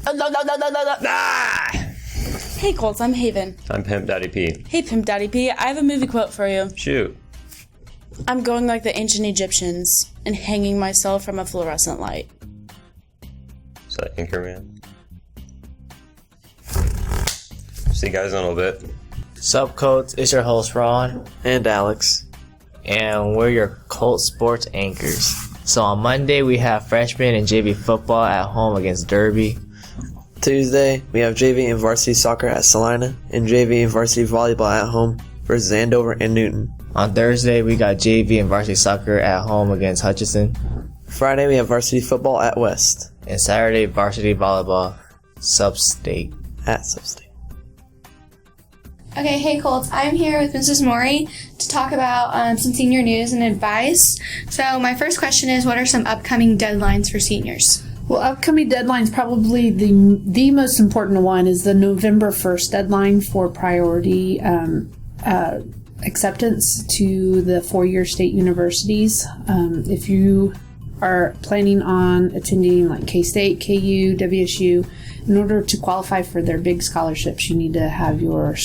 Ah! Hey Colt, I'm Haven. I'm Pimp Daddy P. Hey Pimp Daddy P, I have a movie quote for you. Shoot. I'm going like the ancient Egyptians and hanging myself from a fluorescent light. Is that Anchorman? See you guys in a little bit. Sup, Colt? It's your host, Ron. And Alex. And we're your Colt sports anchors. So on Monday, we have freshman and JV football at home against Derby. Tuesday, we have JV and varsity soccer at Salina, and JV and varsity volleyball at home versus Andover and Newton. On Thursday, we got JV and varsity soccer at home against Hutchinson. Friday, we have varsity football at West. And Saturday, varsity volleyball, Sub-State. At Sub-State. Okay, hey Colts, I'm here with Mrs. Maury to talk about some senior news and advice. So my first question is, what are some upcoming deadlines for seniors? Well, upcoming deadlines, probably the most important one is the November 1st deadline for priority acceptance to the four-year state universities. If you are planning on attending like K-State, KU, WSU, in order to qualify for their big scholarships, you need to have your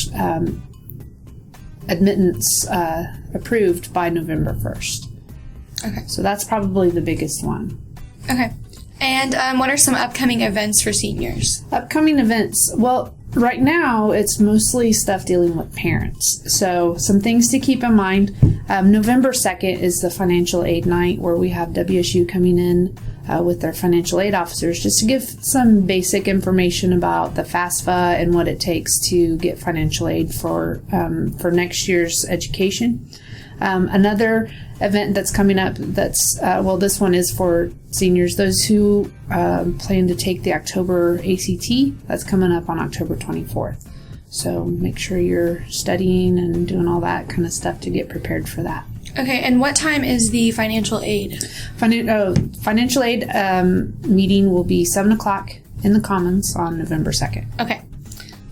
admittance approved by November 1st. Okay. So that's probably the biggest one. Okay. And what are some upcoming events for seniors? Upcoming events. Well, right now it's mostly stuff dealing with parents. So some things to keep in mind. November 2nd is the financial aid night where we have WSU coming in with their financial aid officers just to give some basic information about the FAFSA and what it takes to get financial aid for next year's education. Another event that's coming up that's, this one is for seniors, those who plan to take the October ACT, that's coming up on October 24th. So make sure you're studying and doing all that kind of stuff to get prepared for that. Okay, and what time is the financial aid? Financial aid meeting will be 7 o'clock in the Commons on November 2nd. Okay.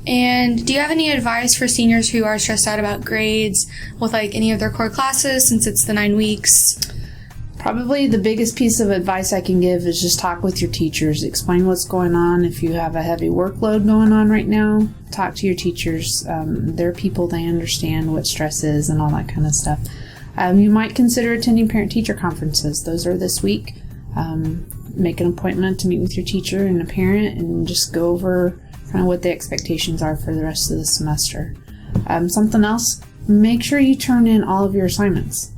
And do you have any advice for seniors who are stressed out about grades with like any of their core classes since it's the 9 weeks? Probably the biggest piece of advice I can give is just talk with your teachers. Explain what's going on. If you have a heavy workload going on right now, talk to your teachers. They're people, they understand what stress is and all that kind of stuff. You might consider attending parent-teacher conferences. Those are this week. Make an appointment to meet with your teacher and a parent and just go over kind of what the expectations are for the rest of the semester. Something else, make sure you turn in all of your assignments.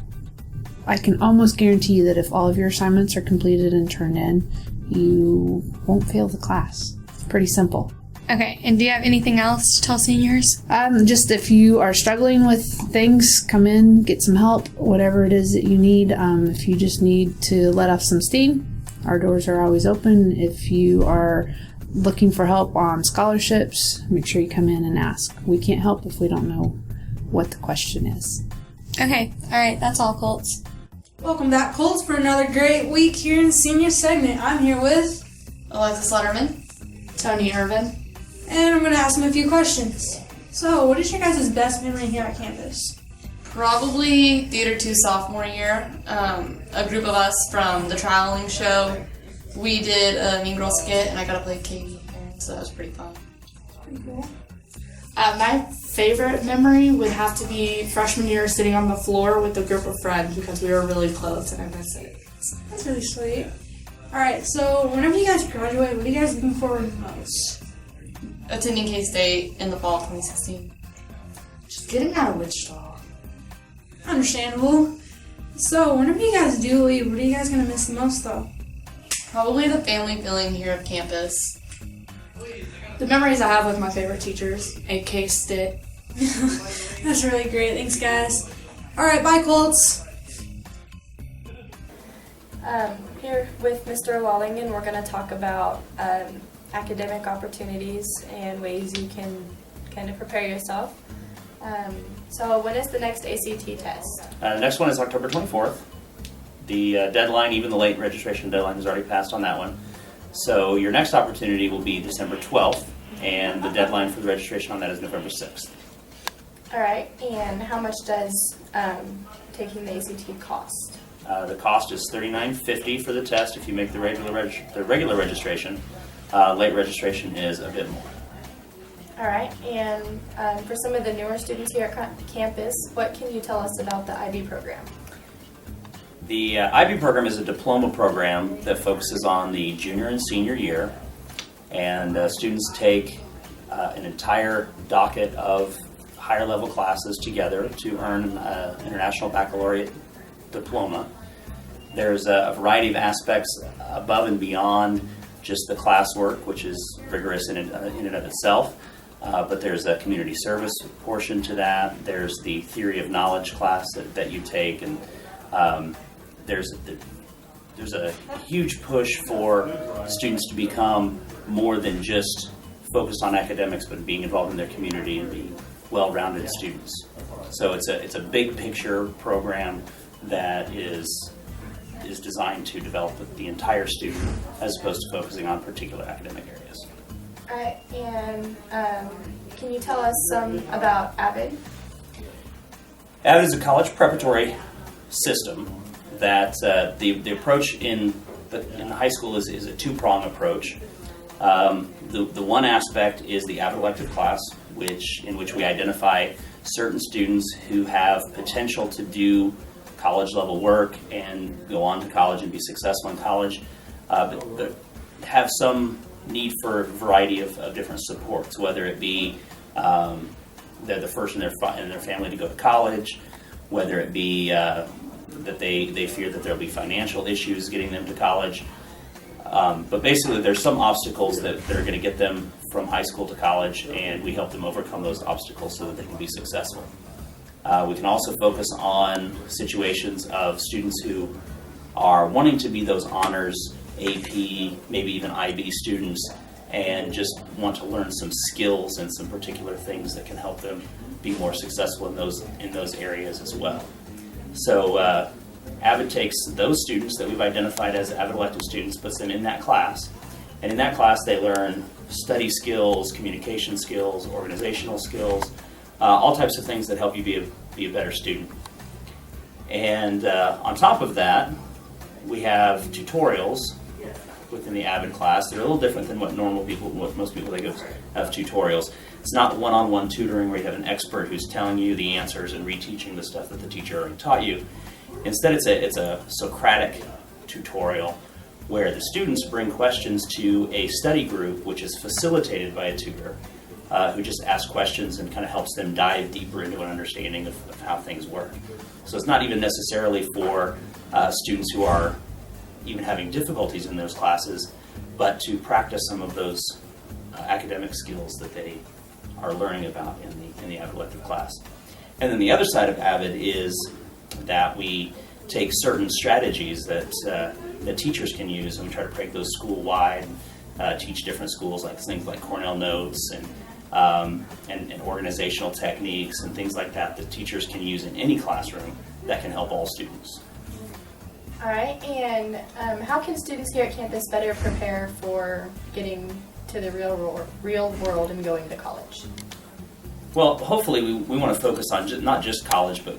I can almost guarantee you that if all of your assignments are completed and turned in, you won't fail the class. It's pretty simple. Okay, and do you have anything else to tell seniors? Just if you are struggling with things, come in, get some help, whatever it is that you need. If you just need to let off some steam, our doors are always open. If you are looking for help on scholarships, make sure you come in and ask. We can't help if we don't know what the question is. Okay, all right, that's all, Colts. Welcome back, Colts, for another great week here in the senior segment. I'm here with Alexis Letterman, Tony Irvin, and I'm going to ask them a few questions. So, what is your guys' best memory here at campus? Probably Theater 2 sophomore year. A group of us from the trialing show, we did a Mean Girl skit, and I got to play Katie, so that was pretty fun. Pretty cool. My favorite memory would have to be freshman year sitting on the floor with a group of friends because we were really close and I miss it. That's really sweet. Alright, so whenever you guys graduate, what are you guys looking forward to most? Attending K-State in the fall of 2016. Just getting out of Wichita. Understandable. So, whenever you guys do leave, what are you guys going to miss the most, though? Probably the family feeling here of campus. The memories I have with my favorite teachers, at K-State. That's really great. Thanks, guys. Alright, bye, Colts. Here with Mr. Wallingen, we're going to talk about academic opportunities and ways you can kind of prepare yourself. So when is the next ACT test? The next one is October 24th. The deadline, even the late registration deadline, has already passed on that one. So your next opportunity will be December 12th, and the deadline for the registration on that is November 6th. All right, and how much does taking the ACT cost? The cost is $39.50 for the test if you make the regular registration. Late registration is a bit more. All right, and for some of the newer students here at campus, what can you tell us about the IB program? The IB program is a diploma program that focuses on the junior and senior year, and students take an entire docket of higher level classes together to earn an international baccalaureate diploma. There's a variety of aspects above and beyond just the classwork, which is rigorous in and of itself. But there's a community service portion to that. There's the theory of knowledge class that you take, and there's a huge push for students to become more than just focused on academics, but being involved in their community and being well-rounded students. So it's a big picture program that is designed to develop the entire student as opposed to focusing on particular academic areas. All right, and can you tell us some about AVID? AVID is a college preparatory system that the approach in the high school is a two-prong approach. The one aspect is the AVID elective class, in which we identify certain students who have potential to do college level work and go on to college and be successful in college, but have some need for a variety of different supports, whether it be they're the first in their family to go to college, whether it be that they fear that there'll be financial issues getting them to college. But basically there's some obstacles that are going to get them from high school to college, and we help them overcome those obstacles so that they can be successful. We can also focus on situations of students who are wanting to be those honors, AP, maybe even IB students, and just want to learn some skills and some particular things that can help them be more successful in those areas as well. So AVID takes those students that we've identified as AVID elective students, puts them in that class, and in that class they learn study skills, communication skills, organizational skills, all types of things that help you be a better student. And on top of that, we have tutorials within the AVID class. They're a little different than what most people think of tutorials. It's not one-on-one tutoring where you have an expert who's telling you the answers and reteaching the stuff that the teacher already taught you. Instead, it's a Socratic tutorial where the students bring questions to a study group, which is facilitated by a tutor, who just asks questions and kind of helps them dive deeper into an understanding of how things work. So it's not even necessarily for students who are even having difficulties in those classes, but to practice some of those academic skills that they are learning about in the AVID elective class. And then the other side of AVID is that we take certain strategies that teachers can use, and we try to break those school-wide, teach different schools, like things like Cornell Notes and organizational techniques and things like that teachers can use in any classroom that can help all students. All right, and how can students here at campus better prepare for getting to the real world and going to college? Well, hopefully we want to focus on not just college, but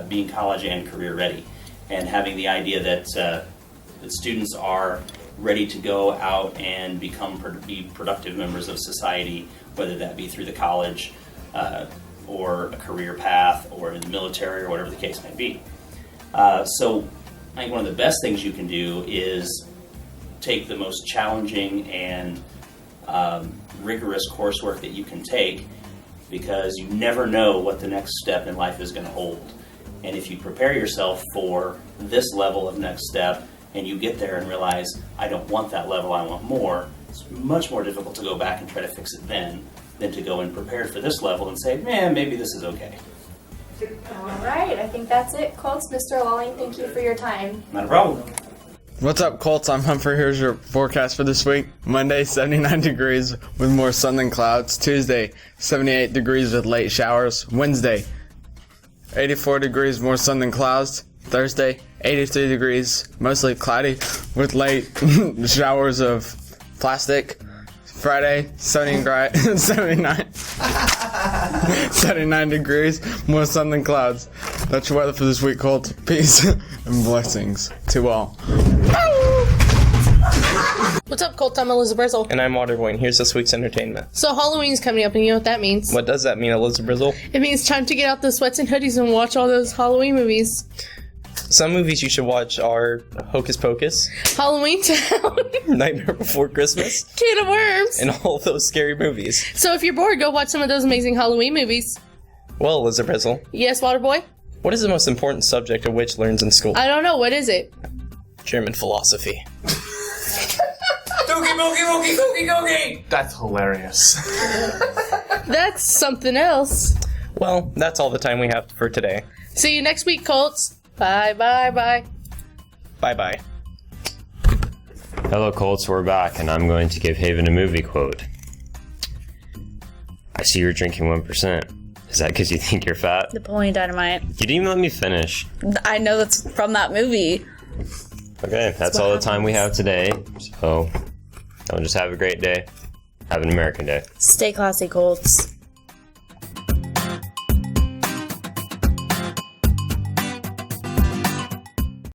being college and career ready, and having the idea that students are ready to go out and be productive members of society, whether that be through the college or a career path or in the military or whatever the case may be. So I think one of the best things you can do is take the most challenging and rigorous coursework that you can take, because you never know what the next step in life is going to hold. And if you prepare yourself for this level of next step and you get there and realize, I don't want that level, I want more, it's much more difficult to go back and try to fix it then than to go and prepare for this level and say, man, maybe this is okay. All right, I think that's it. Colts, Mr. Lawling, thank you for your time. Not a problem. What's up, Colts? I'm Humphrey. Here's your forecast for this week. Monday, 79 degrees with more sun than clouds. Tuesday, 78 degrees with late showers. Wednesday, 84 degrees, more sun than clouds. Thursday, 83 degrees, mostly cloudy with late showers of plastic. Friday, 79 degrees, more sun than clouds. That's your weather for this week, Colt. Peace and blessings to all. What's up, Colt? I'm Elizabeth Brizzle. And I'm Waterboy, and here's this week's entertainment. So Halloween's coming up, and you know what that means? What does that mean, Elizabeth Brizzle? It means time to get out the sweats and hoodies and watch all those Halloween movies. Some movies you should watch are Hocus Pocus, Halloween Town, Nightmare Before Christmas, Can of Worms, and all those scary movies. So if you're bored, go watch some of those amazing Halloween movies. Well, Elizabeth Brizzle. Yes, Waterboy? What is the most important subject a witch learns in school? I don't know. What is it? German philosophy. Googie, boogie, boogie, googie, googie! That's hilarious. That's something else. Well, that's all the time we have for today. See you next week, Colts. Bye, bye, bye. Bye, bye. Hello, Colts. We're back, and I'm going to give Haven a movie quote. I see you're drinking 1%. Is that because you think you're fat? Napoleon Dynamite. You didn't even let me finish. I know that's from that movie. Okay, that's all the time we have today. So, just have a great day. Have an American day. Stay classy, Colts.